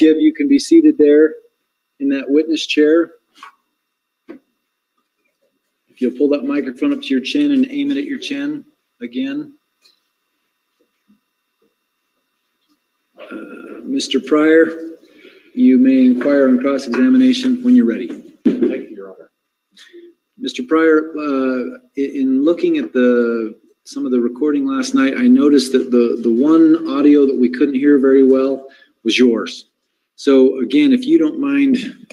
Gibb, you can be seated there in that witness chair. If you'll pull that microphone up to your chin and aim it at your chin again. Mr. Pryor, you may inquire on cross-examination when you're ready. Thank you, Your Honor. Mr. Pryor, in looking at some of the recording last night, I noticed that the one audio that we couldn't hear very well was yours. So again, if you don't mind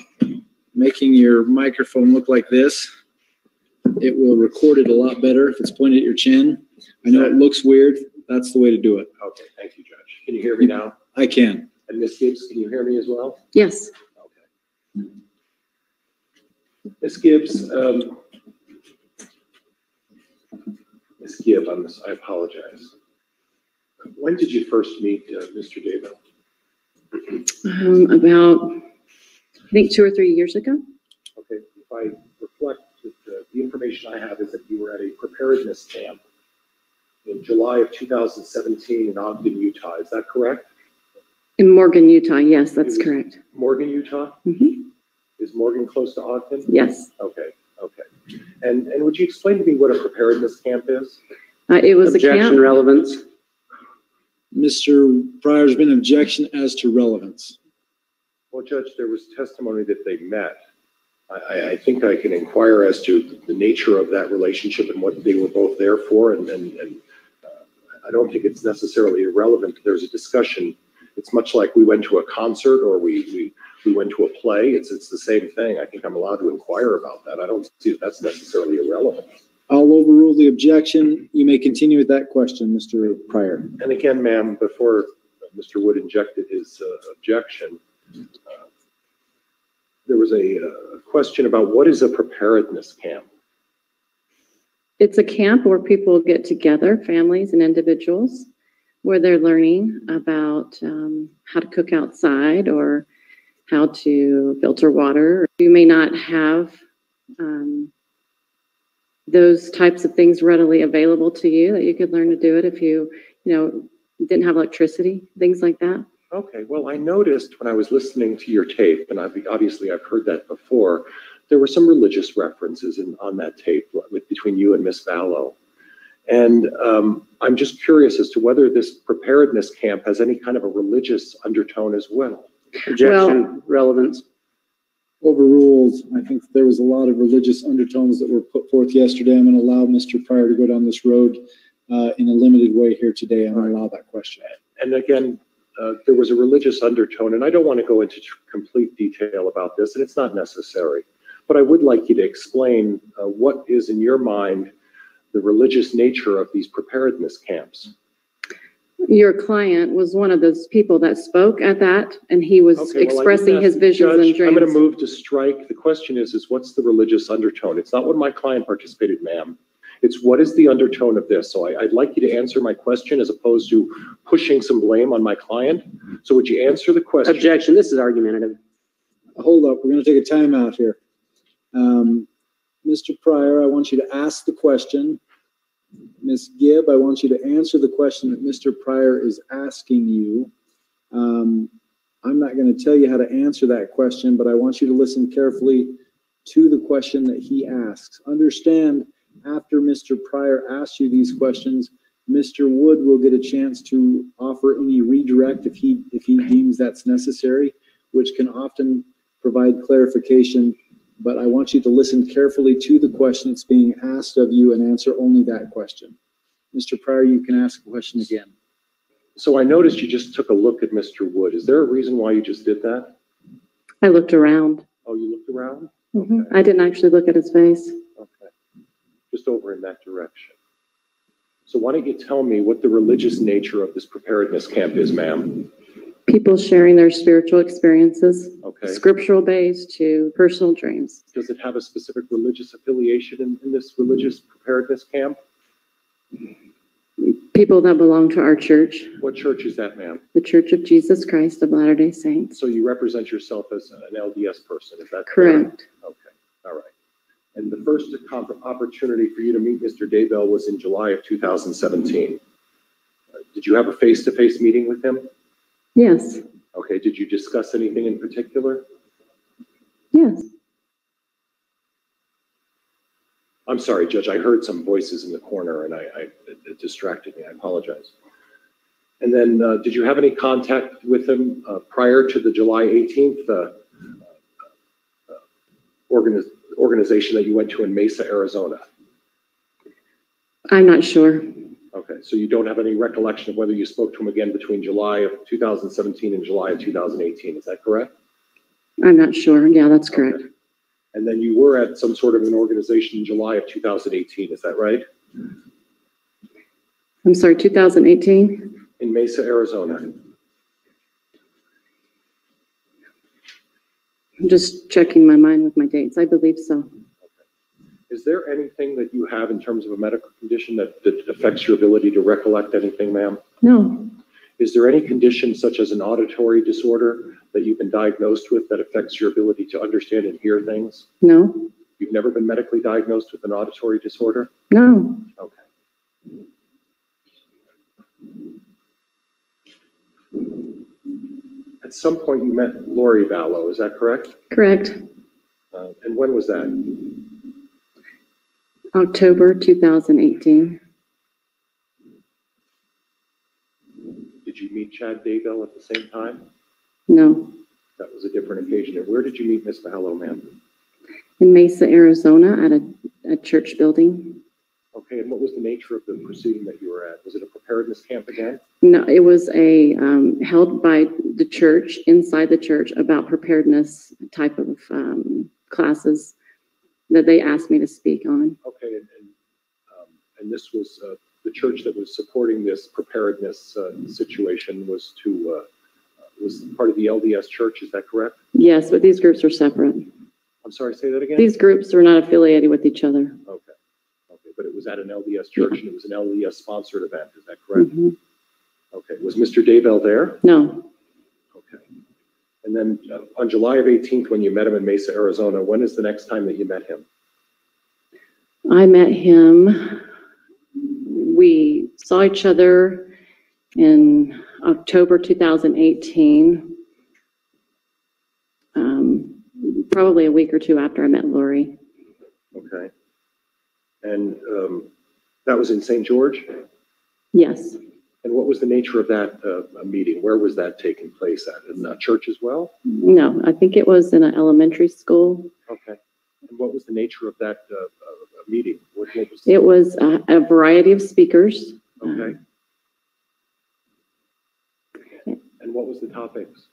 making your microphone look like this, it will record it a lot better if it's pointed at your chin. I know it looks weird. That's the way to do it. Okay, thank you, Judge. Can you hear me now? I can. And Ms. Gibbs, can you hear me as well? Yes. Okay. Ms. Gibbs, Ms. Gibb, I apologize. When did you first meet Mr. Daybell? About, I think 2 or 3 years ago. Okay, if I reflect, the information I have is that you were at a preparedness camp in July of 2017 in Ogden, Utah. Is that correct? In Morgan, Utah. Yes, that's correct. Morgan, Utah? Mm-hmm. Is Morgan close to Ogden? Yes. Okay, okay. And would you explain to me what a preparedness camp is? It was a camp. Objection, relevance. Mr. Pryor's been objection as to relevance. Well, Judge, there was testimony that they met. I think I can inquire as to the nature of that relationship and what they were both there for, and I don't think it's necessarily irrelevant. There's a discussion. It's much like we went to a concert or we went to a play. It's the same thing. I think I'm allowed to inquire about that. I don't see that that's necessarily irrelevant. I'll overrule the objection. You may continue with that question, Mr. Pryor. And again, ma'am, before Mr. Wood injected his objection, there was a question about what is a preparedness camp? It's a camp where people get together, families and individuals, where they're learning about how to cook outside or how to filter water. You may not have those types of things readily available to you, that you could learn to do it if you didn't have electricity, things like that. Okay, well, I noticed when I was listening to your tape, and obviously I've heard that before, there were some religious references on that tape between you and Miss Vallow. And I'm just curious as to whether this preparedness camp has any kind of a religious undertone as well. Objection, relevance. Overruled. I think there was a lot of religious undertones that were put forth yesterday. I'm going to allow Mr. Pryor to go down this road in a limited way here today. I'm going to allow that question. And again, there was a religious undertone, and I don't want to go into complete detail about this, and it's not necessary. But I would like you to explain what is, in your mind, the religious nature of these preparedness camps. Your client was one of those people that spoke at that, and he was expressing his visions and dreams. I'm going to move to strike. The question is what's the religious undertone? It's not what my client participated, ma'am. It's what is the undertone of this? So I'd like you to answer my question as opposed to pushing some blame on my client. So would you answer the question? Objection, this is argumentative. Hold up, we're going to take a timeout here. Mr. Pryor, I want you to ask the question. Ms. Gibb, I want you to answer the question that Mr. Pryor is asking you. I'm not going to tell you how to answer that question, but I want you to listen carefully to the question that he asks. Understand, after Mr. Pryor asks you these questions, Mr. Wood will get a chance to offer any redirect if he deems that's necessary, which can often provide clarification. But I want you to listen carefully to the question that's being asked of you and answer only that question. Mr. Pryor, you can ask the question again. So I noticed you just took a look at Mr. Wood. Is there a reason why you just did that? I looked around. Oh, you looked around? Mm-hmm. Okay. I didn't actually look at his face. Okay. Just over in that direction. So why don't you tell me what the religious nature of this preparedness camp is, ma'am? People sharing their spiritual experiences, Okay. scriptural based to personal dreams. Does it have a specific religious affiliation in this religious preparedness camp? People that belong to our church, What church is that, ma'am? the Church of Jesus Christ of Latter-day Saints. So you represent yourself as an LDS person, is that Correct. Okay, all right. And the first opportunity for you to meet Mr. Daybell was in July of 2017. Did you have a face-to-face meeting with him? Yes. Okay, did you discuss anything in particular? Yes. I'm sorry, Judge, I heard some voices in the corner and it distracted me. I apologize. And then did you have any contact with him prior to the July 18th organization that you went to in Mesa, Arizona? I'm not sure. Okay, so you don't have any recollection of whether you spoke to him again between July of 2017 and July of 2018, is that correct? I'm not sure. Yeah, that's correct. Okay. And then you were at some sort of an organization in July of 2018, is that right? I'm sorry, 2018? In Mesa, Arizona. I'm just checking my mind with my dates. I believe so. Is there anything that you have in terms of a medical condition that affects your ability to recollect anything, ma'am? No. Is there any condition such as an auditory disorder that you've been diagnosed with that affects your ability to understand and hear things? No. You've never been medically diagnosed with an auditory disorder? No. Okay. At some point you met Laurie Vallow, is that correct? Correct. And when was that? October 2018. Did you meet Chad Daybell at the same time? No. That was a different occasion. And where did you meet Miss Vallow, ma'am? In Mesa, Arizona at a church building. Okay, and what was the nature of the proceeding that you were at? Was it a preparedness camp again? No, it was a held by the church, inside the church, about preparedness type of classes that they asked me to speak on. Okay, and this was the church that was supporting this preparedness situation was part of the LDS church, is that correct? Yes, but these groups are separate. I'm sorry, say that again? These groups are not affiliated with each other. Okay, okay, but it was at an LDS church and it was an LDS sponsored event, is that correct? Mm-hmm. Okay, was Mr. Daybell there? No. Okay. And then on July of 18th, when you met him in Mesa, Arizona, when is the next time that you met him? I met him, we saw each other in October 2018, probably a week or two after I met Laurie. Okay. And that was in St. George? Yes. And what was the nature of that meeting? Where was that taking place at? In a church as well? No, I think it was in an elementary school. Okay. And what was the nature of that meeting? What was It was a variety of speakers. Okay. And what was the topics?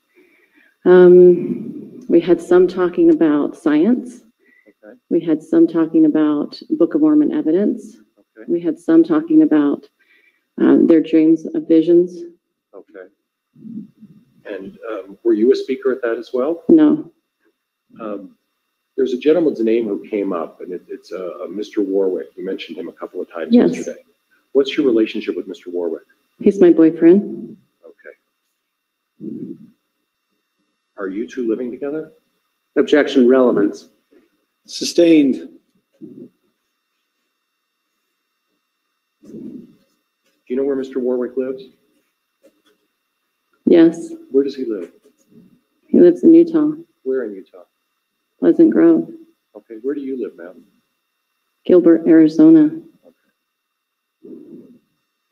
We had some talking about science. Okay. We had some talking about Book of Mormon evidence. Okay. We had some talking about their dreams of visions. Okay. And were you a speaker at that as well? No. There's a gentleman's name who came up, and it's Mr. Warwick. You mentioned him a couple of times Yes. yesterday. What's your relationship with Mr. Warwick? He's my boyfriend. Okay. Are you two living together? Objection, relevance. Sustained. Do you know where Mr. Warwick lives? Yes. Where does he live? He lives in Utah, Where in Utah? Pleasant Grove, Okay. Where do you live, ma'am? Gilbert, Arizona.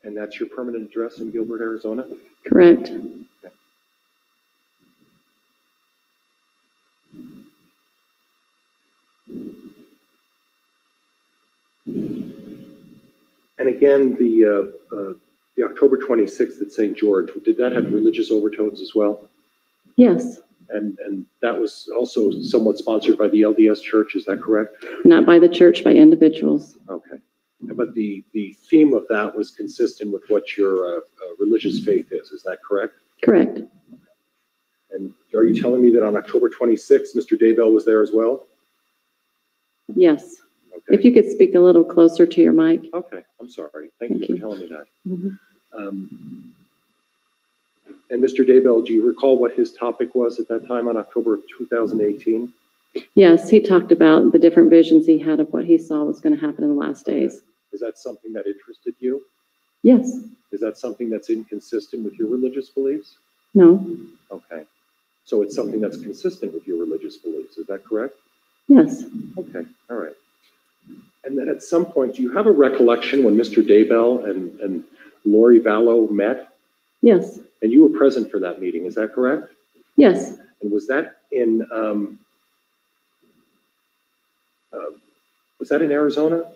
And that's your permanent address in Gilbert, Arizona? Correct. And again, the October 26th at St. George, did that have religious overtones as well? Yes. And that was also somewhat sponsored by the LDS Church, is that correct? Not by the church, by individuals. Okay. But the theme of that was consistent with what your religious faith is that correct? Correct. And are you telling me that on October 26th, Mr. Daybell was there as well? Yes. Okay. If you could speak a little closer to your mic. Okay, I'm sorry. Thank you for telling me that. Mhm. And Mr. Daybell, do you recall what his topic was at that time on October of 2018? Yes, he talked about the different visions he had of what he saw was going to happen in the last days. Is that something that interested you? Yes. Is that something that's inconsistent with your religious beliefs? No. Okay. So it's something that's consistent with your religious beliefs, is that correct? Yes. Okay, all right. And then at some point, do you have a recollection when Mr. Daybell and Laurie Vallow met? Yes. And you were present for that meeting, is that correct? Yes. And was that in Arizona?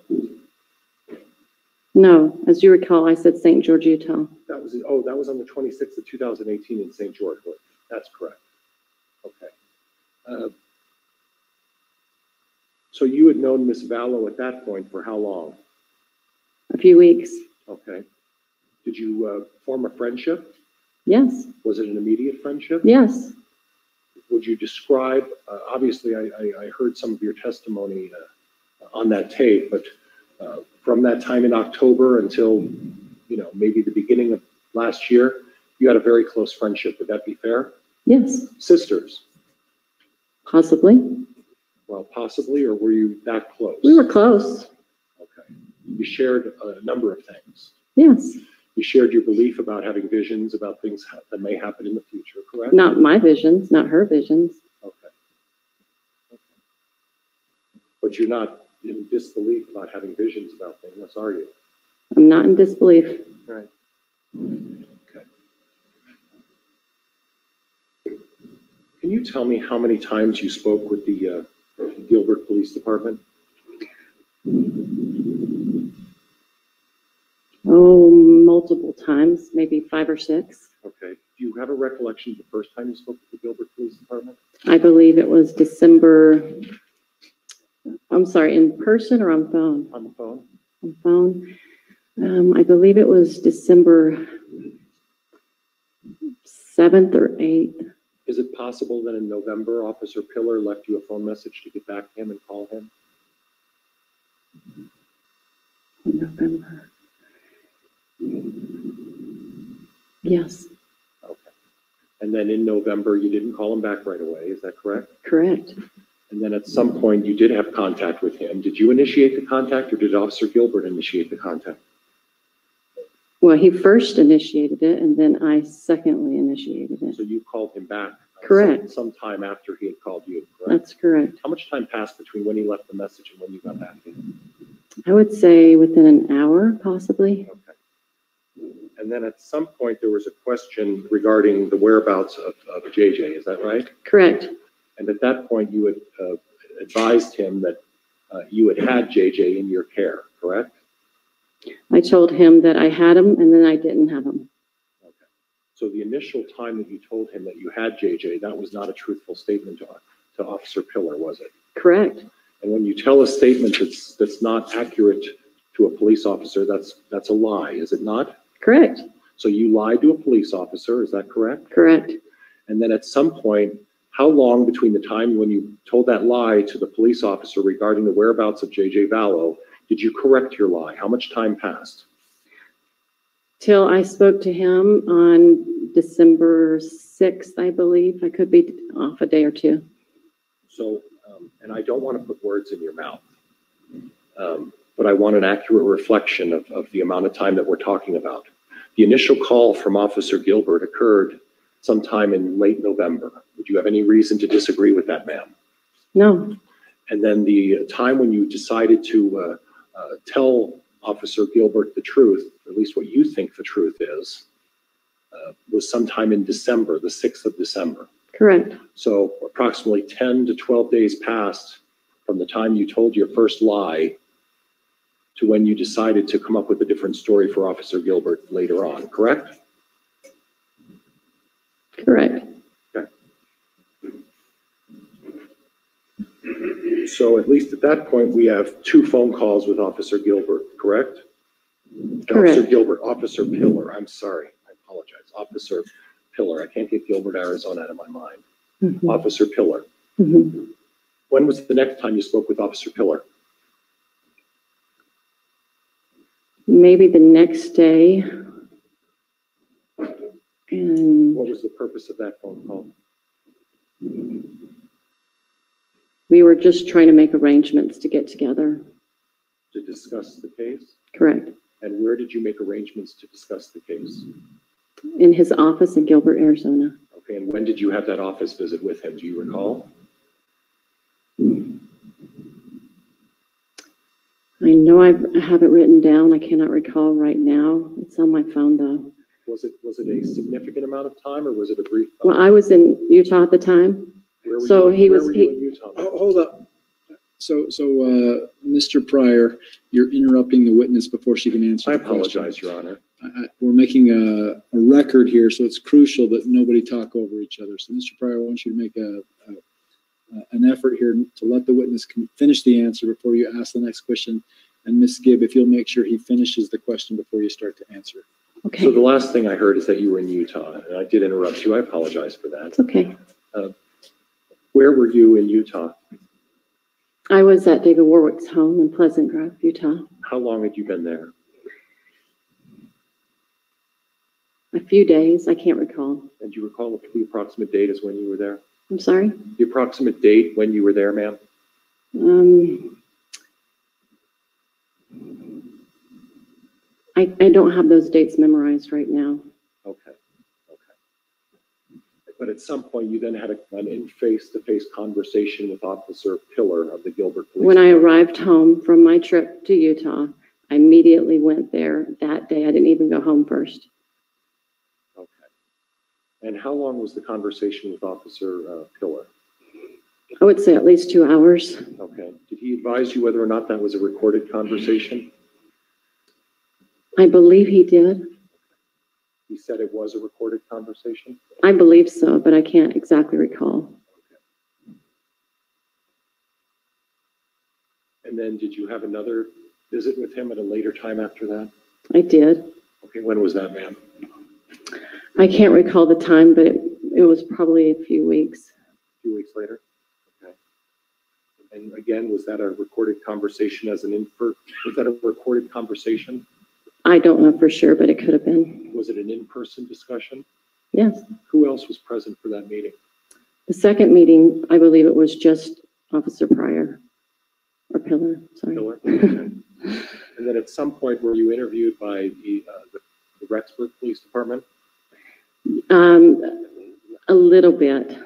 No. As you recall, I said St. George, Utah. That was on the 26th of 2018 in St. George. That's correct. Okay. So you had known Miss Vallow at that point for how long? A few weeks. Okay. Did you form a friendship? Yes. Was it an immediate friendship? Yes. Would you describe, obviously I heard some of your testimony on that tape, but from that time in October until, maybe the beginning of last year, you had a very close friendship. Would that be fair? Yes. Sisters? Possibly. Well, possibly, or were you that close? We were close. Okay. You shared a number of things. Yes. You shared your belief about having visions about things that may happen in the future, correct? Not my visions, not her visions. Okay. But you're not in disbelief about having visions about things, are you? I'm not in disbelief. Right. Okay. Can you tell me how many times you spoke with the Gilbert Police Department? Oh, multiple times, maybe 5 or 6. Okay. Do you have a recollection of the first time you spoke with the Gilbert Police Department? I believe it was December. I'm sorry, in person or on phone? On the phone? On phone. I believe it was December 7th or 8th. Is it possible that in November, Officer Pillar left you a phone message to get back to him and call him? In November. Yes. Okay. And then in November, you didn't call him back right away, is that correct? Correct. And then at some point, you did have contact with him. Did you initiate the contact, or did Officer Gilbert initiate the contact? Well, he first initiated it, and then I secondly initiated it. So you called him back? Correct. Sometime after he had called you, correct? That's correct. How much time passed between when he left the message and when you got back to him? I would say within an hour, possibly. Okay. And then at some point, there was a question regarding the whereabouts of JJ, is that right? Correct. And at that point, you had advised him that you had JJ in your care, correct? I told him that I had him, and then I didn't have him. Okay. So the initial time that you told him that you had JJ, that was not a truthful statement to Officer Pillar, was it? Correct. And when you tell a statement that's not accurate to a police officer, that's a lie, is it not? Correct. So you lied to a police officer, is that correct? Correct. And then at some point, how long between the time when you told that lie to the police officer regarding the whereabouts of JJ Vallow did you correct your lie? How much time passed? Till I spoke to him on December 6th, I believe. I could be off a day or two. So, and I don't want to put words in your mouth, but I want an accurate reflection of the amount of time that we're talking about. The initial call from Officer Gilbert occurred sometime in late November. Would you have any reason to disagree with that, ma'am? No. And then the time when you decided to tell Officer Gilbert the truth, or at least what you think the truth is, was sometime in December, the 6th of December. Correct. So approximately 10 to 12 days passed from the time you told your first lie to when you decided to come up with a different story for Officer Gilbert later on, correct? Correct. Okay. So at least at that point, we have 2 phone calls with Officer Gilbert, correct? Correct. Officer Gilbert, Officer Pillar, I'm sorry, I apologize. Officer Pillar, I can't get Gilbert, Arizona out of my mind. Mm-hmm. Officer Pillar. Mm-hmm. When was the next time you spoke with Officer Pillar? Maybe the next day. And What was the purpose of that phone call? we were just trying to make arrangements to get together. To discuss the case? Correct. And where did you make arrangements to discuss the case? in his office in Gilbert, Arizona. Okay, and when did you have that office visit with him? Do you recall? I know I have it written down. I cannot recall right now. It's on my phone though. Was it a significant amount of time, or was it a brief? Well, I was in Utah at the time. Where were So you, were you in Utah? Oh, hold up. So, Mr. Pryor, you're interrupting the witness before she can answer I the question. apologize, Your Honor. We're making a record here, so it's crucial that nobody talk over each other. So, Mr. Pryor, I want you to make an effort here to let the witness finish the answer before you ask the next question. And Ms. Gibb, if you'll make sure he finishes the question before you start to answer. Okay. So the last thing I heard is that you were in Utah, and I did interrupt you. I apologize for that. It's okay. Where were you in Utah? I was at David Warwick's home in Pleasant Grove, Utah. How long had you been there? A few days. I can't recall. And do you recall the approximate date as when you were there? I'm sorry? The approximate date when you were there, ma'am? I don't have those dates memorized right now. Okay. But at some point, you then had an face-to-face conversation with Officer Pillar of the Gilbert Police. When I arrived home from my trip to Utah, I immediately went there that day. I didn't even go home first. Okay. And how long was the conversation with Officer Pillar? I would say at least 2 hours. Okay. Did he advise you whether or not that was a recorded conversation? I believe he did. He said it was a recorded conversation? I believe so, but I can't exactly recall. And then did you have another visit with him at a later time after that? I did. Okay, when was that, ma'am? I can't recall the time, but it was probably a few weeks. A few weeks later? Okay. And again, was that a recorded conversation was that a recorded conversation? I don't know for sure, but it could have been. Was it an in-person discussion? Yes. Who else was present for that meeting? The second meeting, I believe it was just Officer Pryor or Pillar. Sorry. Pillar? Okay. And then at some point, were you interviewed by the Rexburg Police Department? A little bit.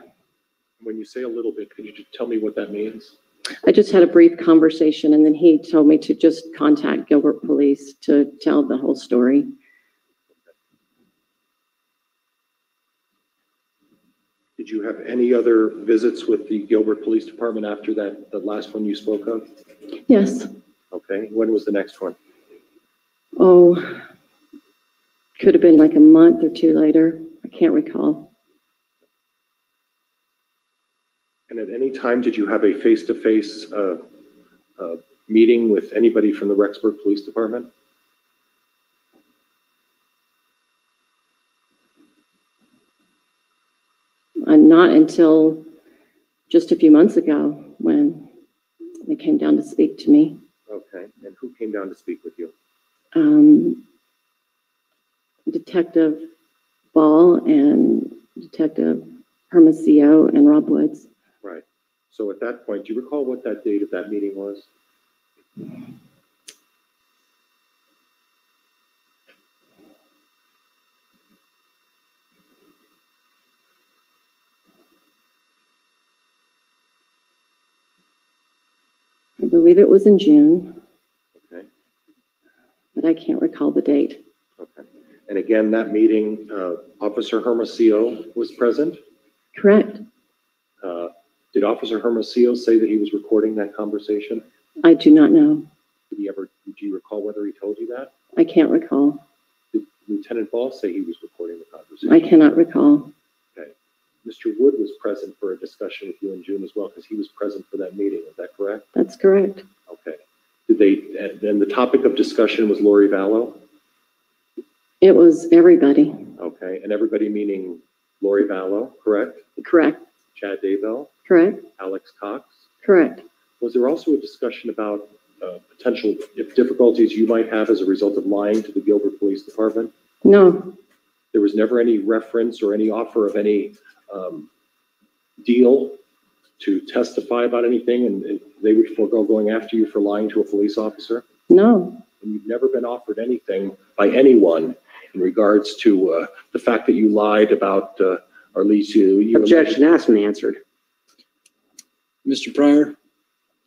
When you say a little bit, could you just tell me what that means? I just had a brief conversation, and then he told me to just contact Gilbert Police to tell the whole story. Did you have any other visits with the Gilbert Police Department after that, the last one you spoke of? Yes. Okay. When was the next one? Oh, could have been like a month or two later. I can't recall. And at any time, did you have a face-to-face meeting with anybody from the Rexburg Police Department? Not until just a few months ago when they came down to speak to me. Okay. And who came down to speak with you? Detective Ball and Detective Hermosillo and Rob Woods. Right. So at that point, do you recall what that date of that meeting was? I believe it was in June. Okay. But I can't recall the date. Okay. And again, that meeting, Officer Hermosillo was present? Correct. Did Officer Hermosillo say that he was recording that conversation? I do not know. Did you recall whether he told you that? I can't recall. Did Lieutenant Ball say he was recording the conversation? I cannot recall. Okay. Mr. Wood was present for a discussion with you in June as well, because he was present for that meeting. Is that correct? That's correct. Okay. And the topic of discussion was Laurie Vallow? It was everybody. Okay. And everybody meaning Laurie Vallow, correct? Correct. Chad Daybell? Correct. Alex Cox? Correct. Was there also a discussion about potential difficulties you might have as a result of lying to the Gilbert Police Department? No. There was never any reference or any offer of any deal to testify about anything, and they would forego going after you for lying to a police officer? No. And you've never been offered anything by anyone in regards to the fact that you lied about, or at least you. Objection asked and answered. Mr. Pryor?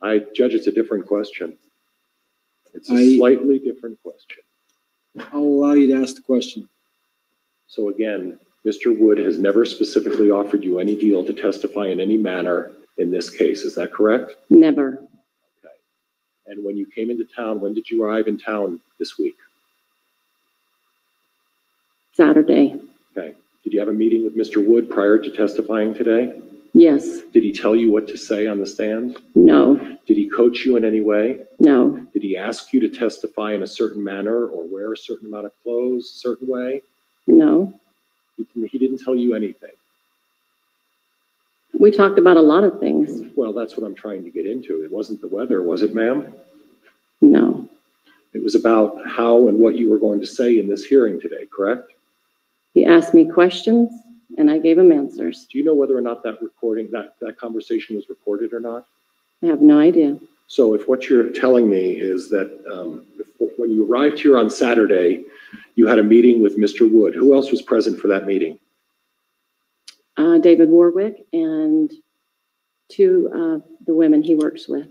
I judge it's a different question. It's a slightly different question. I'll allow you to ask the question. So again, Mr. Wood has never specifically offered you any deal to testify in any manner in this case. Is that correct? Never. Okay. And when you came into town, when did you arrive in town this week? Saturday. Okay. Did you have a meeting with Mr. Wood prior to testifying today? Yes. Did he tell you what to say on the stand? No. Did he coach you in any way? No. Did he ask you to testify in a certain manner or wear a certain amount of clothes a certain way? No. He didn't tell you anything. We talked about a lot of things. Well, that's what I'm trying to get into. It wasn't the weather, was it, ma'am? No. It was about how and what you were going to say in this hearing today, correct? He asked me questions and I gave him answers. Do you know whether or not that recording, that conversation was recorded or not? I have no idea. So if what you're telling me is that when you arrived here on Saturday, you had a meeting with Mr. Wood. Who else was present for that meeting? David Warwick and two of the women he works with.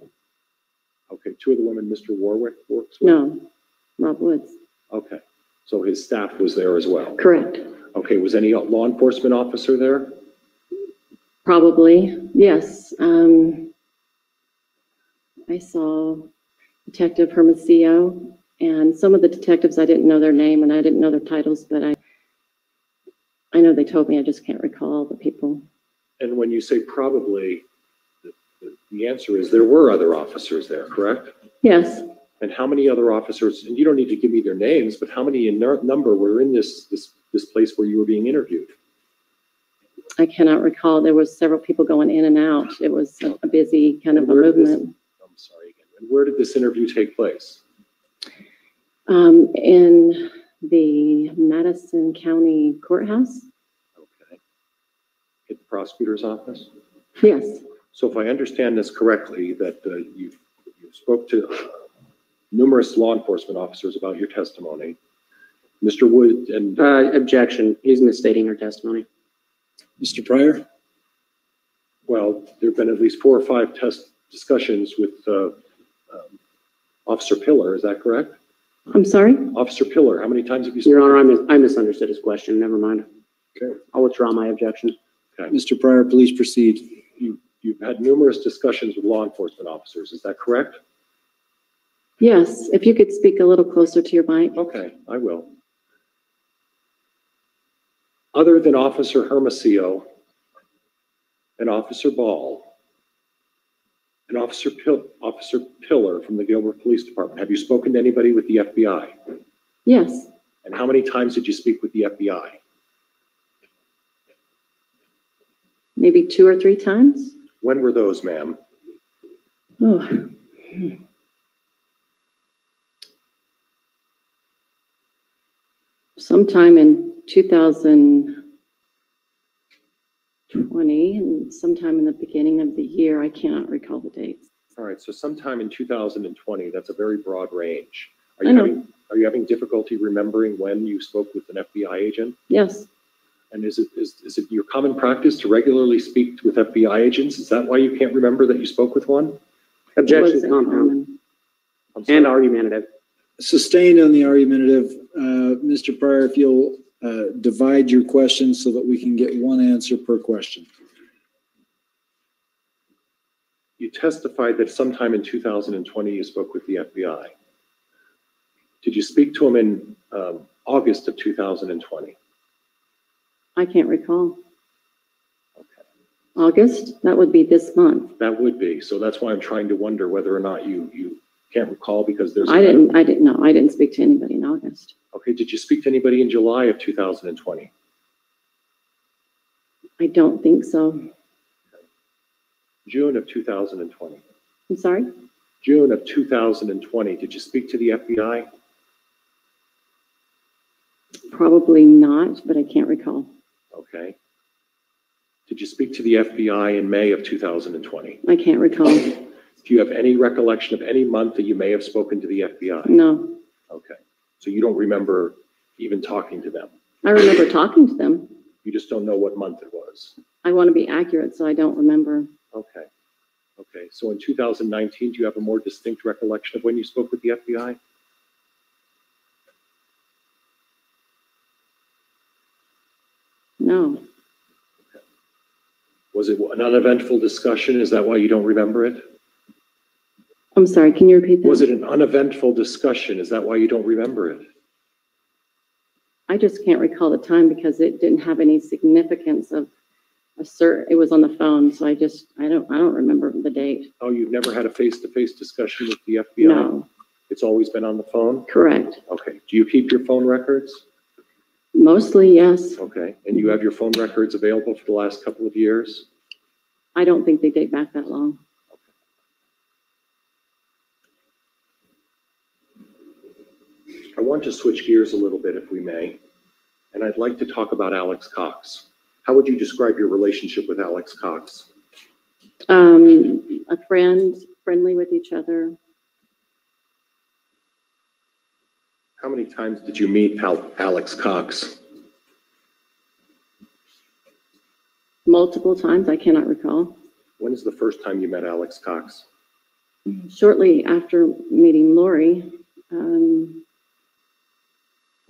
Okay, two of the women Mr. Warwick works with? No, Rob Woods. Okay, so his staff was there as well? Correct. Okay, was any law enforcement officer there? Probably, yes. I saw Detective Hermosillo, and some of the detectives, I didn't know their name and I didn't know their titles, but I know they told me, I just can't recall the people. And when you say probably, the answer is there were other officers there, correct? Yes. And how many other officers, and you don't need to give me their names, but how many in number were in this place where you were being interviewed? I cannot recall. There was several people going in and out. It was a busy kind of a movement. I'm sorry again. And where did this interview take place? In the Madison County Courthouse. Okay. At the prosecutor's office? Yes. So if I understand this correctly, that you spoke to numerous law enforcement officers about your testimony. Mr. Wood and... Objection. He's misstating her testimony. Mr. Pryor? Well, there have been at least 4 or 5 discussions with Officer Pillar, is that correct? I'm sorry? Officer Pillar, how many times have you spoken? Your Honor, I misunderstood his question. Never mind. Okay. I'll withdraw my objection. Okay. Mr. Pryor, please proceed. You've had numerous discussions with law enforcement officers, is that correct? Yes. If you could speak a little closer to your mic. Okay, I will. Other than Officer Hermosillo and Officer Ball and Officer Pillar from the Gilbert Police Department, have you spoken to anybody with the FBI? Yes. And how many times did you speak with the FBI? Maybe 2 or 3 times. When were those, ma'am? Oh. Sometime in 2020 and sometime in the beginning of the year. I cannot recall the dates. All right, so sometime in 2020, that's a very broad range. Are I know. you having difficulty remembering when you spoke with an FBI agent? Yes. And is it your common practice to regularly speak with FBI agents? Is that why you can't remember that you spoke with one? Objection Was it compound I'm sorry. and argumentative. Sustained on the argumentative. Mr. Pryor, if you'll divide your questions so that we can get one answer per question. You testified that sometime in 2020 you spoke with the FBI. Did you speak to him in August of 2020? I can't recall. Okay. August? That would be this month. That would be. So that's why I'm trying to wonder whether or not you can't recall because there's... I didn't speak to anybody in August. Okay, did you speak to anybody in July of 2020? I don't think so. June of 2020. I'm sorry? June of 2020, did you speak to the FBI? Probably not, but I can't recall. Okay. Did you speak to the FBI in May of 2020? I can't recall. Do you have any recollection of any month that you may have spoken to the FBI? No. Okay. So you don't remember even talking to them? I remember talking to them. You just don't know what month it was? I want to be accurate, so I don't remember. Okay. Okay. So in 2019, do you have a more distinct recollection of when you spoke with the FBI? No. Was it an uneventful discussion? Is that why you don't remember it? I'm sorry, can you repeat that? Was it an uneventful discussion? Is that why you don't remember it? I just can't recall the time because it didn't have any significance of it was on the phone, so I don't remember the date. Oh, you've never had a face-to-face discussion with the FBI? No. It's always been on the phone? Correct. Okay. Do you keep your phone records? Mostly, yes. Okay. And you have your phone records available for the last couple of years? I don't think they date back that long. I want to switch gears a little bit, if we may, and I'd like to talk about Alex Cox. How would you describe your relationship with Alex Cox? A friend, friendly with each other. How many times did you meet Alex Cox? Multiple times, I cannot recall. When is the first time you met Alex Cox? Shortly after meeting Laurie,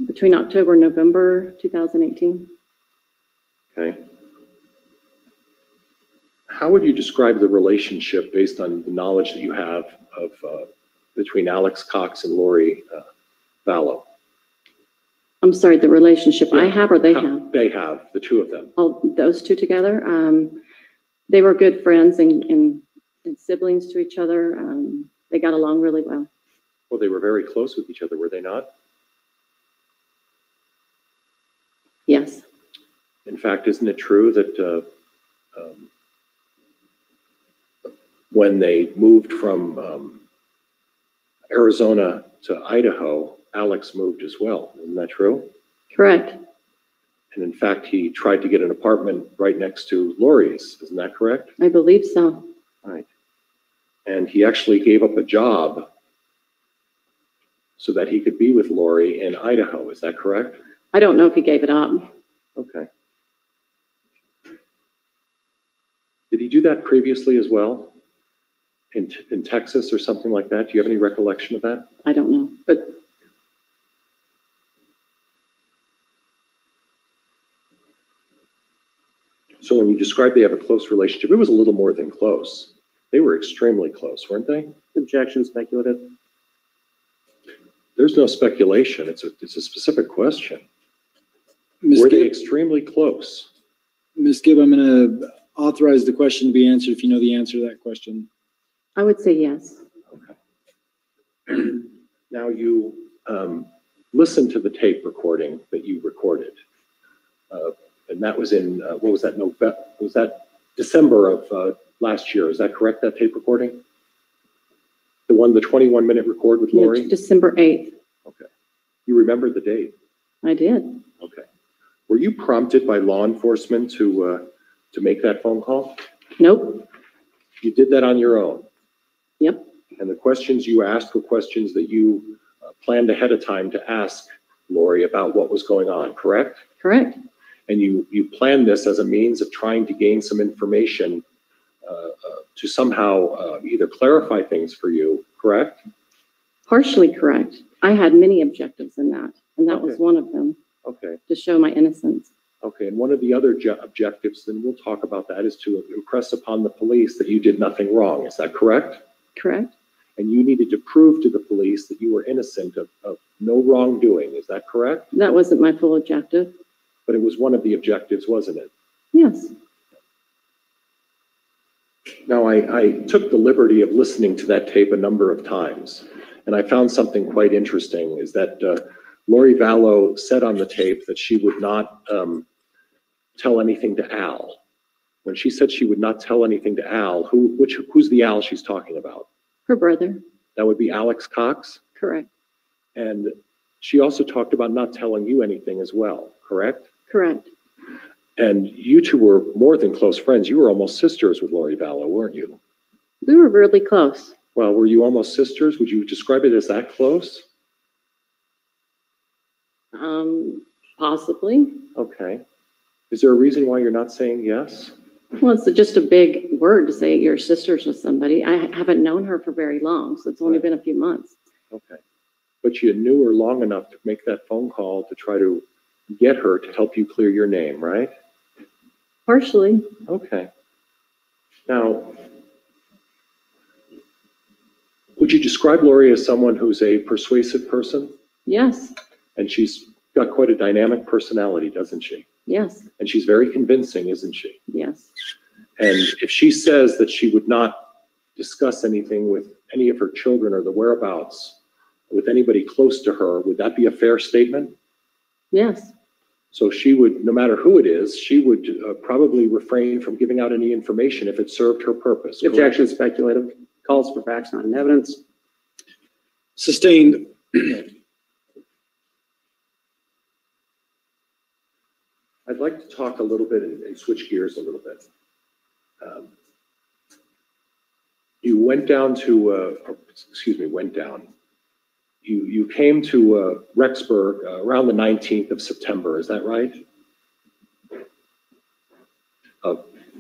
between October and November 2018. Okay. How would you describe the relationship based on the knowledge that you have of between Alex Cox and Laurie Vallow? I'm sorry, the relationship I have or they have? They have, the two of them. Oh, those two together. They were good friends and siblings to each other. They got along really well. Well, they were very close with each other, were they not? Yes. In fact, isn't it true that when they moved from Arizona to Idaho, Alex moved as well? Isn't that true? Correct. And in fact, he tried to get an apartment right next to Laurie's. Isn't that correct? I believe so. Right. And he actually gave up a job so that he could be with Laurie in Idaho. Is that correct? I don't know if he gave it up. Okay. Did he do that previously as well? In Texas or something like that? Do you have any recollection of that? I don't know, but so when you describe they have a close relationship, it was a little more than close. They were extremely close, weren't they? Objection, speculative. There's no speculation. It's a specific question. Ms. Were they Gibb, extremely close? Ms. Gibb, I'm going to authorize the question to be answered if you know the answer to that question. I would say yes. Okay. Now you listened to the tape recording that you recorded, and that was in what was that? November? Was that December of last year? Is that correct? That tape recording, the 21-minute record with Laurie. Yeah, December 8th. Okay. You remember the date? I did. Okay. Were you prompted by law enforcement to make that phone call? Nope. You did that on your own. Yep. And the questions you asked were questions that you planned ahead of time to ask Laurie about what was going on, correct? Correct. And you planned this as a means of trying to gain some information to somehow either clarify things for you, correct? Partially correct. I had many objectives in that, and that was Okay. one of them, Okay. to show my innocence. Okay. And one of the other objectives, then we'll talk about that, is to impress upon the police that you did nothing wrong. Is that correct? Correct. And you needed to prove to the police that you were innocent of no wrongdoing. Is that correct? That wasn't my full objective. But it was one of the objectives, wasn't it? Yes. Now, I took the liberty of listening to that tape a number of times, and I found something quite interesting, is that Laurie Vallow said on the tape that she would not tell anything to Al. When she said she would not tell anything to Al, who's the Al she's talking about? Her brother. That would be Alex Cox. Correct. And she also talked about not telling you anything as well, correct? Correct. And you two were more than close friends. You were almost sisters with Laurie Vallow, weren't you? We were really close. Well, were you almost sisters? Would you describe it as that close? Possibly. Okay. Is there a reason why you're not saying yes? Well, it's just a big word to say you're sisters with somebody. I haven't known her for very long, so it's only been a few months. Okay. But you knew her long enough to make that phone call to try to get her to help you clear your name, right? Partially. Okay. Now, would you describe Laurie as someone who's a persuasive person? Yes. And she's got quite a dynamic personality, doesn't she? Yes. And she's very convincing, isn't she? Yes. And if she says that she would not discuss anything with any of her children or the whereabouts with anybody close to her, would that be a fair statement? Yes. So she would, no matter who it is, she would probably refrain from giving out any information if it served her purpose. The objection is speculative. Calls for facts, not in evidence. Sustained. I'd like to talk a little bit and switch gears a little bit. You went down to, You came to Rexburg around the 19th of September, is that right?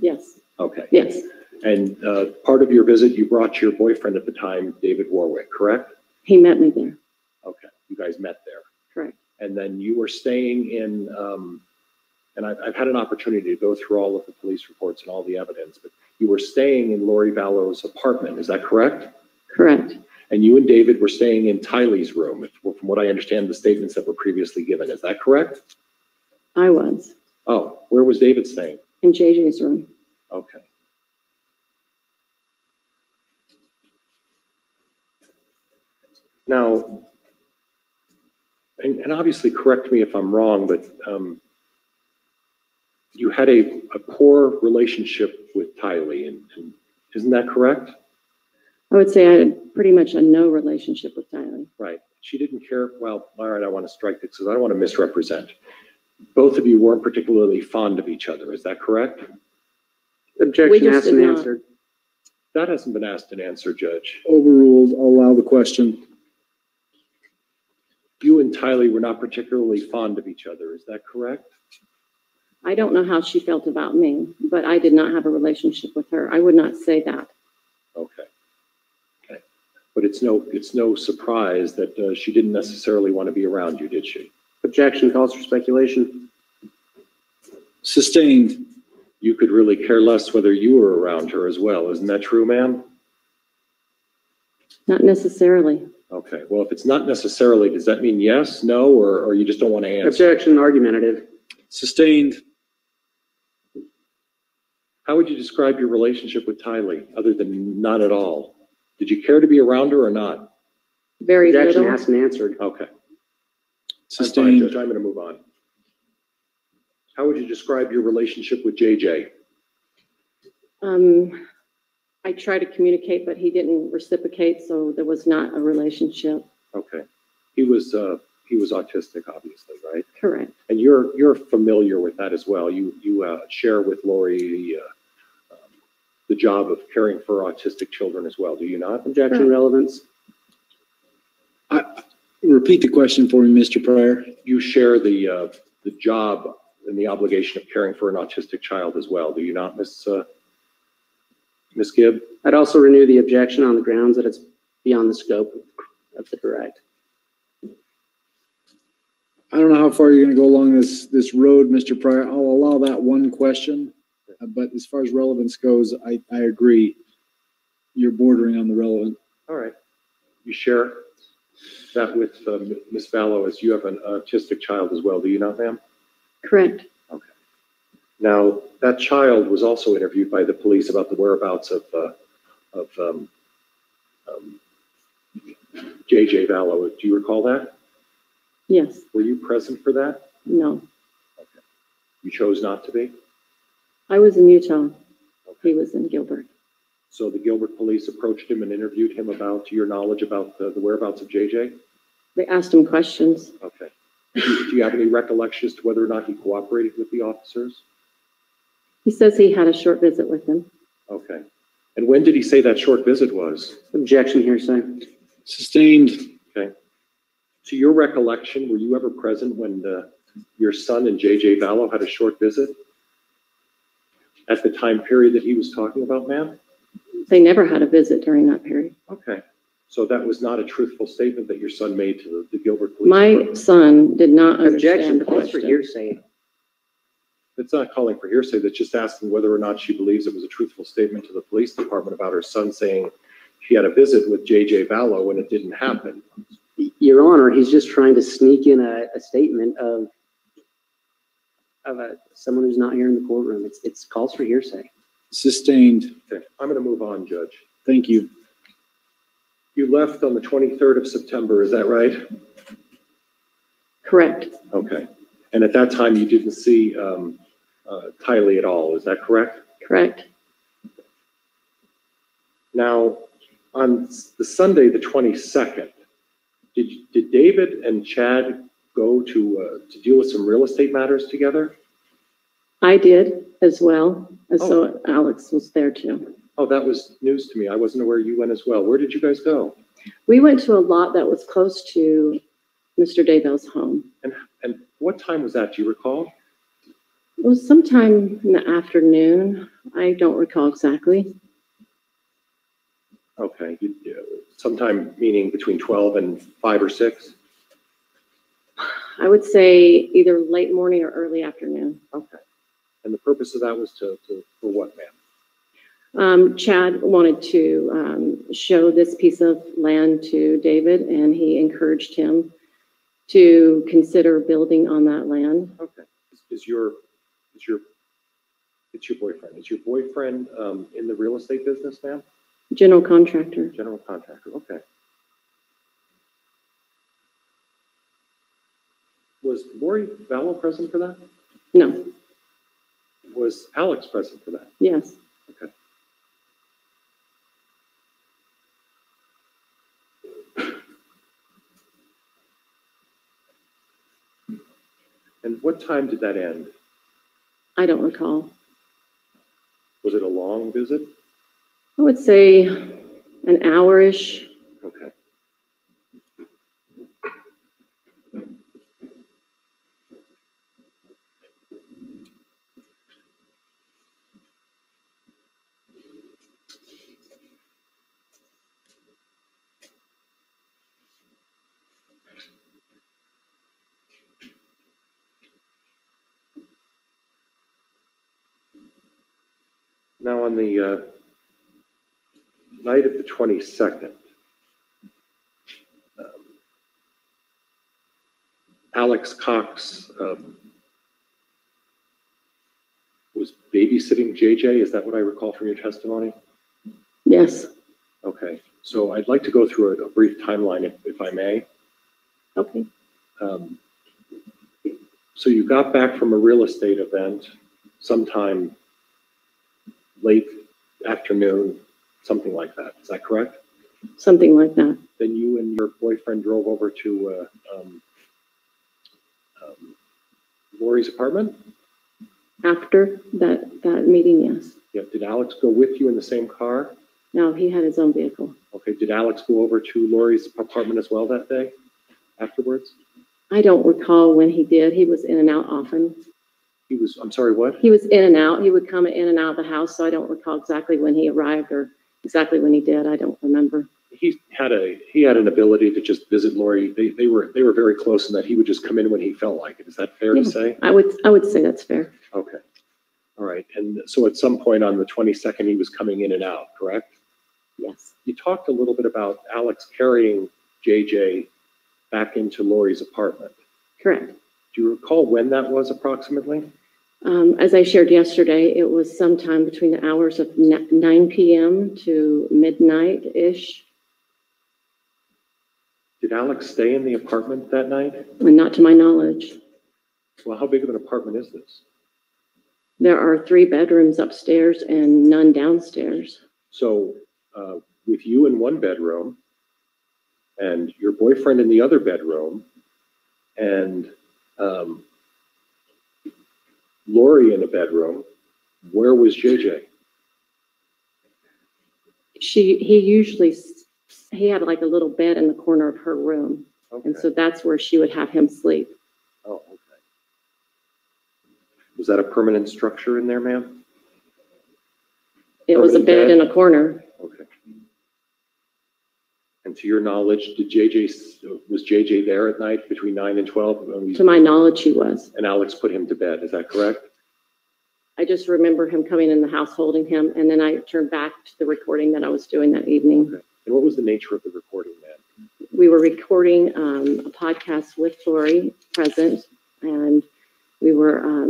Yes. Okay. Yes. And part of your visit, you brought your boyfriend at the time, David Warwick, correct? He met me there. Okay, you guys met there. Correct. And then you were staying in, and I've had an opportunity to go through all of the police reports and all the evidence, but you were staying in Laurie Vallow's apartment, is that correct? Correct. And you and David were staying in Tylee's room, from what I understand the statements that were previously given, is that correct? I was. Oh, where was David staying? In JJ's room. Okay. Now, and obviously correct me if I'm wrong, but you had a poor relationship with Tylee, and isn't that correct? I would say I had pretty much a no relationship with Tylee. Right. She didn't care. Well, all right, I want to strike it because I don't want to misrepresent. Both of you weren't particularly fond of each other. Is that correct? Objection asked and answered. That hasn't been asked and answered, Judge. Overruled. I'll allow the question. You and Tylee were not particularly fond of each other. Is that correct? I don't know how she felt about me, but I did not have a relationship with her. I would not say that. Okay. Okay. But it's no surprise that she didn't necessarily want to be around you, did she? Objection calls for speculation. Sustained. You could really care less whether you were around her as well. Isn't that true, ma'am? Not necessarily. Okay. Well, if it's not necessarily, does that mean yes, no, or you just don't want to answer? Objection argumentative. Sustained. How would you describe your relationship with Tylee, other than not at all? Did you care to be around her or not? Very Objection little. asked and answered. Okay. Sustained. I'm fine, Judge. I'm going to move on. How would you describe your relationship with JJ? I tried to communicate, but he didn't reciprocate, so there was not a relationship. Okay. He was autistic, obviously, right? Correct. And you're familiar with that as well. You share with Laurie the job of caring for autistic children as well, do you not? Objection Correct. relevance. Repeat the question for me, Mr. Pryor. You share the job and the obligation of caring for an autistic child as well, do you not, Ms. Gibb? I'd also renew the objection on the grounds that it's beyond the scope of the direct. I don't know how far you're going to go along this road, Mr. Pryor. I'll allow that one question, but as far as relevance goes, I agree. You're bordering on the relevant. All right. You share that with Ms. Vallow, as you have an autistic child as well, do you not, ma'am? Correct. Okay. Now, that child was also interviewed by the police about the whereabouts of JJ Vallow. Do you recall that? Yes. Were you present for that? No. Okay. You chose not to be? I was in Utah. Okay. He was in Gilbert. So the Gilbert police approached him and interviewed him about your knowledge about the whereabouts of JJ? They asked him questions. Okay. Do you have any recollection as to whether or not he cooperated with the officers? He says he had a short visit with him. Okay. And when did he say that short visit was? Objection hearsay. Sustained. Okay. To your recollection, were you ever present when your son and J.J. Vallow had a short visit at the time period that he was talking about, ma'am? They never had a visit during that period. Okay. So that was not a truthful statement that your son made to the Gilbert Police My Department? son did not Objection, understand the calls for question. hearsay. It's not calling for hearsay. That's just asking whether or not she believes it was a truthful statement to the police department about her son saying she had a visit with J.J. Vallow when it didn't happen. Your Honor, he's just trying to sneak in a statement of someone who's not here in the courtroom. It's calls for hearsay. Sustained. Okay. I'm going to move on, Judge. Thank you. You left on the 23rd of September, is that right? Correct. Okay. And at that time, you didn't see Tylee at all, is that correct? Correct. Now, on the Sunday, the 22nd, did David and Chad go to deal with some real estate matters together? I did as well, and Oh. so Alex was there too. Oh, that was news to me. I wasn't aware you went as well. Where did you guys go? We went to a lot that was close to Mr. Daybell's home. And what time was that? Do you recall? It was sometime in the afternoon. I don't recall exactly. Okay. Sometime meaning between 12 and 5 or 6? I would say either late morning or early afternoon. Okay. And the purpose of that was for what, ma'am? Chad wanted to show this piece of land to David, and he encouraged him to consider building on that land. Okay. It's your boyfriend. Is your boyfriend in the real estate business, ma'am? General contractor. General contractor. Okay. Was Laurie Vallow present for that? No. Was Alex present for that? Yes. Okay. And what time did that end? I don't recall. Was it a long visit? I would say an hour-ish. Okay. Now on the night of the 22nd, Alex Cox was babysitting JJ. Is that what I recall from your testimony? Yes. Okay. So I'd like to go through a brief timeline, if I may. Okay. So you got back from a real estate event sometime late afternoon, something like that. Is that correct? Something like that. Then you and your boyfriend drove over to Laurie's apartment? After that meeting, yes. Yeah. Did Alex go with you in the same car? No, he had his own vehicle. Okay. Did Alex go over to Laurie's apartment as well that day afterwards? I don't recall when he did. He was in and out often. He was, I'm sorry, what? He was in and out. He would come in and out of the house, so I don't recall exactly when he arrived or exactly when he did. I don't remember. He had an ability to just visit Laurie. They were very close in that he would just come in when he felt like it. Is that fair to say? I would say that's fair. Okay. All right. And so at some point on the 22nd, he was coming in and out, correct? Yes. You talked a little bit about Alex carrying JJ back into Laurie's apartment. Correct. Do you recall when that was approximately? As I shared yesterday, it was sometime between the hours of 9 p.m. to midnight-ish. Did Alex stay in the apartment that night? And not to my knowledge. Well, how big of an apartment is this? There are 3 bedrooms upstairs and none downstairs. So with you in one bedroom and your boyfriend in the other bedroom and Laurie in a bedroom, where was JJ? He had like a little bed in the corner of her room. Okay. And so that's where she would have him sleep. Oh, okay. Was that a permanent structure in there, ma'am? It was a Permanent bed bed? in a corner. Okay. And to your knowledge, was JJ there at night between 9 and 12? To my knowledge, she was. And Alex put him to bed, is that correct? I just remember him coming in the house holding him, and then I turned back to the recording that I was doing that evening. Okay. And what was the nature of the recording, ma'am? We were recording a podcast with Laurie present, and we were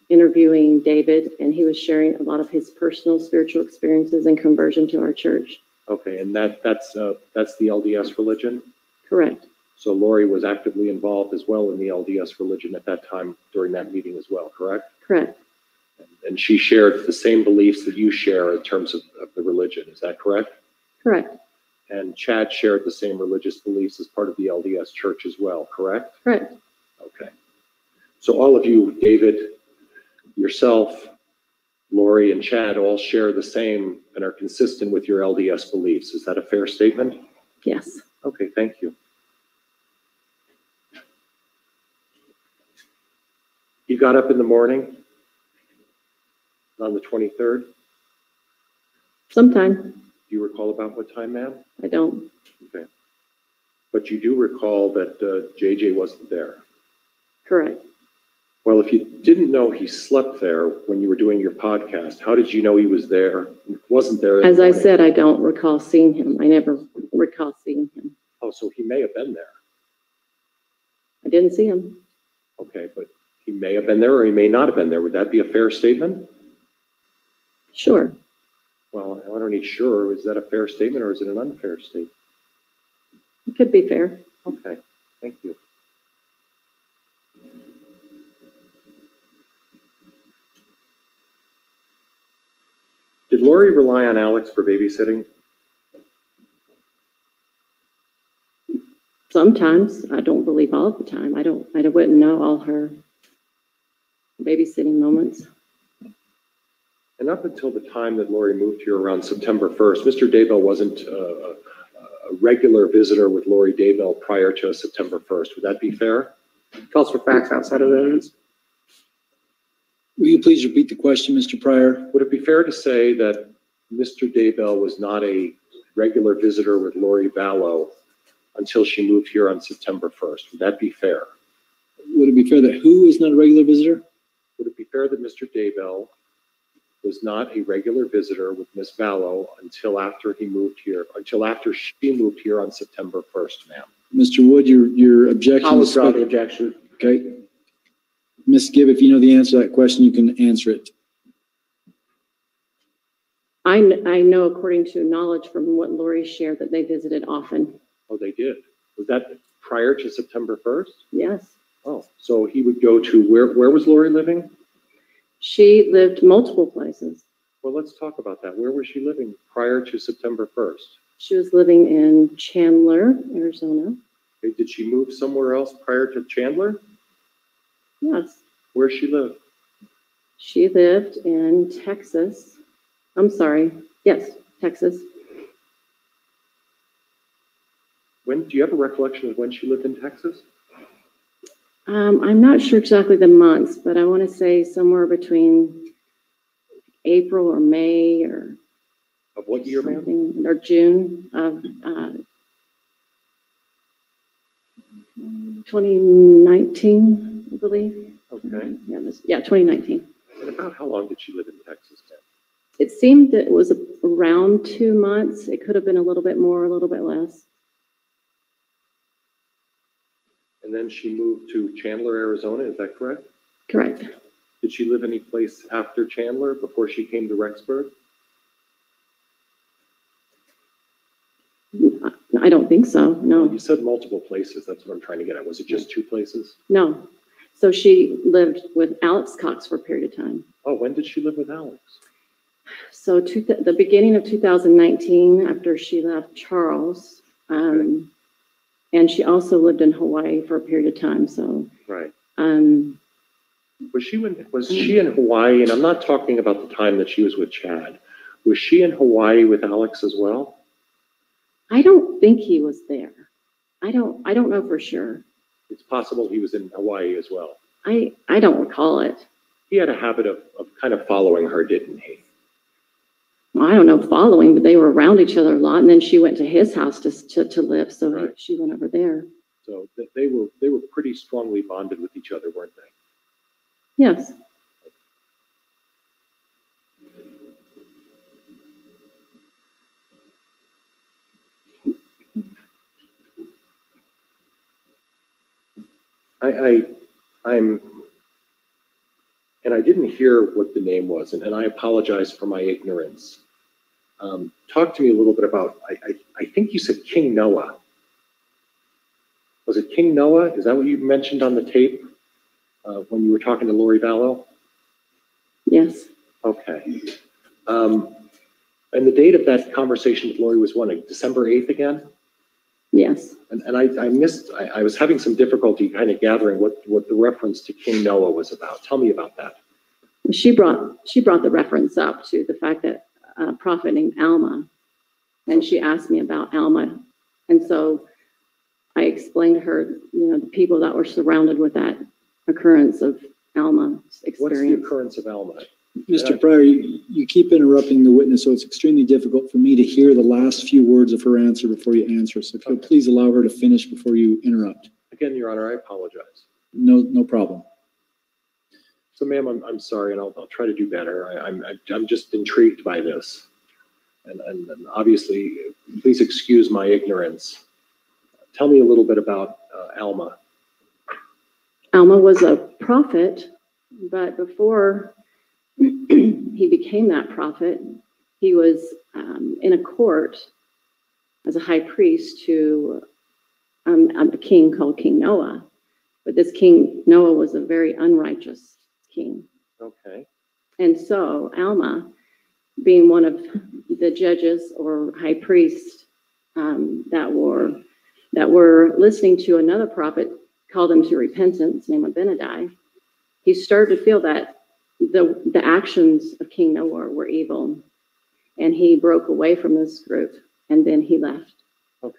interviewing David, and he was sharing a lot of his personal spiritual experiences and conversion to our church. Okay, and that's the LDS religion? Correct. So Laurie was actively involved as well in the LDS religion at that time during that meeting as well, correct? Correct. And she shared the same beliefs that you share in terms of the religion, is that correct? Correct. And Chad shared the same religious beliefs as part of the LDS church as well, correct? Correct. Okay. So all of you, David, yourself, Laurie, and Chad all share the same and are consistent with your LDS beliefs. Is that a fair statement? Yes. Okay, thank you. You got up in the morning on the 23rd? Sometime. Do you recall about what time, ma'am? I don't. Okay. But you do recall that JJ wasn't there? Correct. Well, if you didn't know he slept there when you were doing your podcast, how did you know he was there? Wasn't there? As I said, I don't recall seeing him. I never recall seeing him. Oh, so he may have been there. I didn't see him. Okay, but he may have been there or he may not have been there. Would that be a fair statement? Sure. Well, I don't need sure. Is that a fair statement or is it an unfair statement? It could be fair. Okay, thank you. Did Laurie rely on Alex for babysitting? Sometimes. I don't believe all of the time. I wouldn't know all her babysitting moments. And up until the time that Laurie moved here around September 1st, Mr. Daybell wasn't a regular visitor with Laurie Daybell prior to September 1st. Would that be fair? Calls for facts outside of evidence. Will you please repeat the question, Mr. Pryor? Would it be fair to say that Mr. Daybell was not a regular visitor with Laurie Ballow until she moved here on September 1st? Would that be fair? Would it be fair that who is not a regular visitor? Would it be fair that Mr. Daybell was not a regular visitor with Miss Ballow until after he moved here, until after she moved here on September 1st, ma'am? Mr. Wood, your objection I'll is withdraw the objection. okay. Ms. Gibb, if you know the answer to that question, you can answer it. I know according to knowledge from what Laurie shared that they visited often. Oh, they did. Was that prior to September 1st? Yes. Oh, so he would go to where was Laurie living? She lived multiple places. Well, let's talk about that. Where was she living prior to September 1st? She was living in Chandler, Arizona. Okay, did she move somewhere else prior to Chandler? Yes. Where she lived? She lived in Texas. I'm sorry. Yes, Texas. Do you have a recollection of when she lived in Texas? I'm not sure exactly the months, but I want to say somewhere between April or May or Of what year, ma'am? something, or June of 2019, I believe. Okay. Yeah, 2019. And about how long did she live in Texas, ma'am? It seemed that it was around 2 months. It could have been a little bit more, a little bit less. And then she moved to Chandler, Arizona, is that correct? Correct. Did she live any place after Chandler before she came to Rexburg? I don't think so. No, You said multiple places. That's what I'm trying to get at. Was it just 2 places? no. So she lived with Alex Cox for a period of time. Oh, when did she live with Alex? So the beginning of 2019, after she left Charles, and she also lived in Hawaii for a period of time. So, Right. was Was she in Hawaii? And I'm not talking about the time that she was with Chad. Was she in Hawaii with Alex as well? I don't think he was there. I don't know for sure. It's possible he was in Hawaii as well. I don't recall it. He had a habit of kind of following her, didn't he? Well, I don't know following, but they were around each other a lot. And then she went to his house to live. So Right. she went over there. So they were pretty strongly bonded with each other, weren't they? Yes. I'm, and I didn't hear what the name was, and I apologize for my ignorance. Talk to me a little bit about, I think you said King Noah. Was it King Noah? Is that what you mentioned on the tape when you were talking to Laurie Vallow? Yes. Okay. And the date of that conversation with Laurie was when? December 8th again? Yes. And I missed, I was having some difficulty kind of gathering what the reference to King Noah was about. Tell me about that. She brought the reference up to the fact that a prophet named Alma, and she asked me about Alma. And so I explained to her, the people that were surrounded with that occurrence of Alma's experience. What's the occurrence of Alma? Mr. Pryor, you keep interrupting the witness, so it's extremely difficult for me to hear the last few words of her answer before you answer. So if you'll please allow her to finish before you interrupt. Again, Your Honor, I apologize. No problem. So, ma'am, I'm sorry, and I'll try to do better. I'm just intrigued by this, and obviously, please excuse my ignorance. Tell me a little bit about Alma. Alma was a prophet, but before he became that prophet, he was in a court as a high priest to a king called King Noah. But this King Noah was a very unrighteous king. Okay. And so Alma, being one of the judges or high priests that were listening to another prophet called him to repentance, named Abinadi, he started to feel that the actions of King Noah were evil, and he broke away from this group, and then he left. Okay.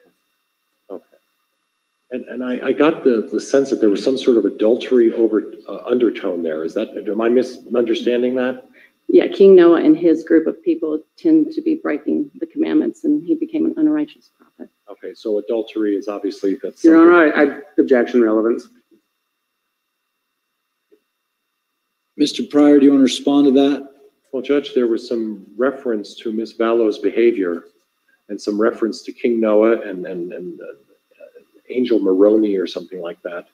And I got the sense that there was some sort of adultery undertone there. Am I misunderstanding that? Yeah, King Noah and his group of people tend to be breaking the commandments, and he became an unrighteous prophet. Okay, so adultery is obviously that's. Your Honor, I objection relevance. Mr. Pryor, do you want to respond to that? Well, Judge, there was some reference to Ms. Vallow's behavior and some reference to King Noah and Angel Maroney or something like that.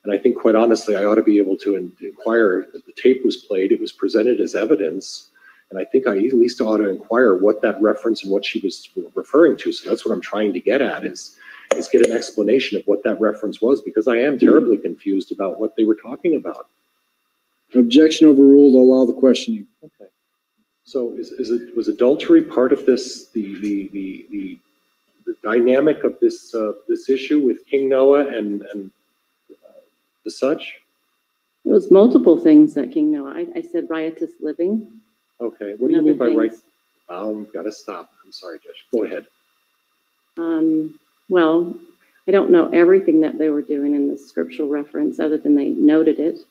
And I think, quite honestly, I ought to be able to inquire if the tape was played, it was presented as evidence. And I think I at least ought to inquire what that reference and what she was referring to. So that's what I'm trying to get at is get an explanation of what that reference was, because I am terribly confused about what they were talking about. Objection overruled. I'll allow the questioning. Okay. So was adultery part of this, the dynamic of this issue with King Noah and the such? It was multiple things that King Noah. I said riotous living. Okay. What do you mean by right? Gotta stop. I'm sorry, Judge. Go ahead. Well, I don't know everything that they were doing in the scriptural reference other than they noted it.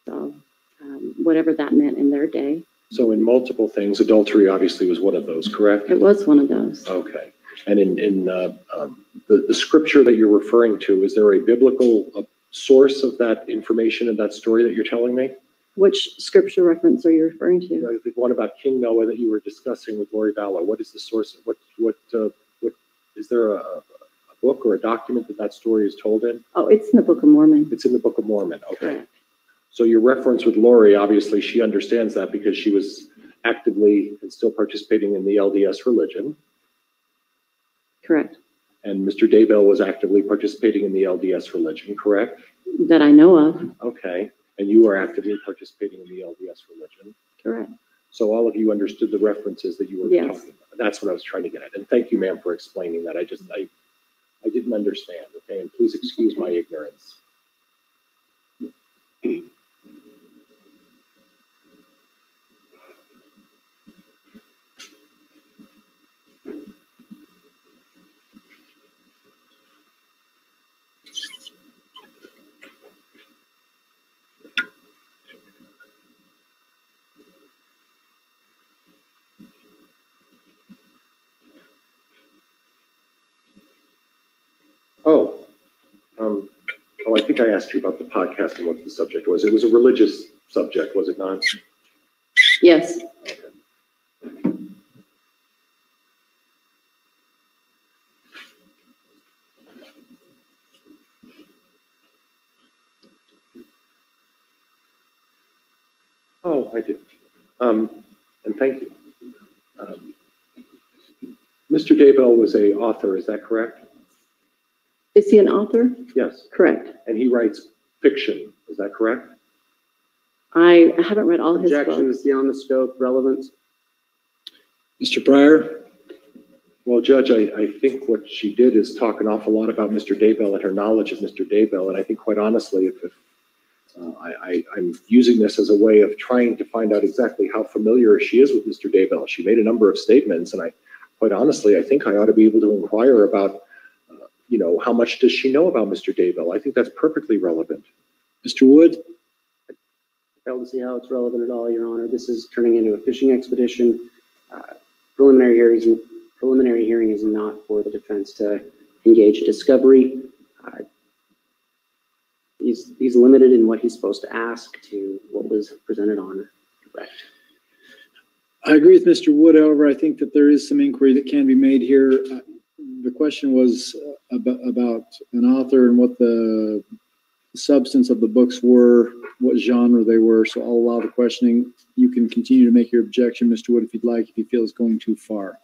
So whatever that meant in their day. So in multiple things, adultery obviously was one of those, correct? It was one of those. Okay. And in the scripture that you're referring to, is there a biblical source of that information and that story that you're telling me? Which scripture reference are you referring to? The one about King Noah that you were discussing with Laurie Vallow. What is the source? What is there a book or a document that story is told in? Oh, it's in the Book of Mormon. It's in the Book of Mormon. Okay. Correct. So your reference with Laurie, obviously she understands that because she was actively and still participating in the LDS religion. Correct. And Mr. Daybell was actively participating in the LDS religion, correct? That I know of. Okay. And you were actively participating in the LDS religion. Correct. So all of you understood the references that you were talking about. That's what I was trying to get at. And thank you, ma'am, for explaining that. I didn't understand, okay? And please excuse my ignorance. Oh, I think I asked you about the podcast and what the subject was. It was a religious subject, was it not? Yes. Oh, I did. And thank you. Mr. Daybell was a author, is that correct? Is he an author? Yes. Correct. And he writes fiction, is that correct? I haven't read all his Objection books. is beyond the scope, relevant. Mr. Pryor? Well, Judge, I think what she did is talk an awful lot about Mr. Daybell and her knowledge of Mr. Daybell. And I think quite honestly, if I'm using this as a way of trying to find out exactly how familiar she is with Mr. Daybell. She made a number of statements, and quite honestly, I think I ought to be able to inquire about, how much does she know about Mr. Daybell? I think that's perfectly relevant. Mr. Wood? I fail to see how it's relevant at all, Your Honor. This is turning into a fishing expedition. Preliminary hearing is not for the defense to engage in discovery. He's limited in what he's supposed to ask to what was presented on direct. I agree with Mr. Wood. However, I think that there is some inquiry that can be made here. The question was about an author and what the substance of the books were, what genre they were. So I'll allow the questioning. You can continue to make your objection, Mr. Wood, if you'd like, if you feel it's going too far.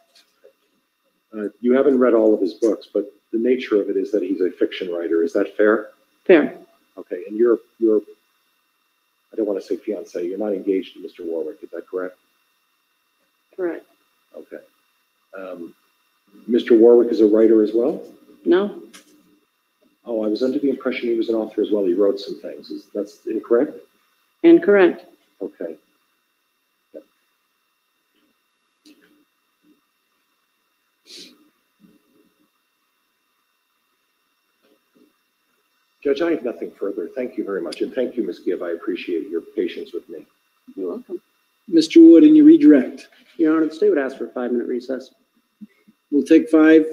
You haven't read all of his books, but the nature of it is that he's a fiction writer. Is that fair? Fair. Okay, and you're I don't want to say fiance, you're not engaged to Mr. Warwick, is that correct? Correct. Okay. Mr. Warwick is a writer as well? No. Oh, I was under the impression he was an author as well. He wrote some things. That's incorrect? Incorrect. Okay. Yep. Judge, I have nothing further. Thank you very much. And thank you, Ms. Gibb. I appreciate your patience with me. You're welcome. Mr. Wood, any redirect? Your Honor, the state would ask for a 5-minute recess. We'll take 5.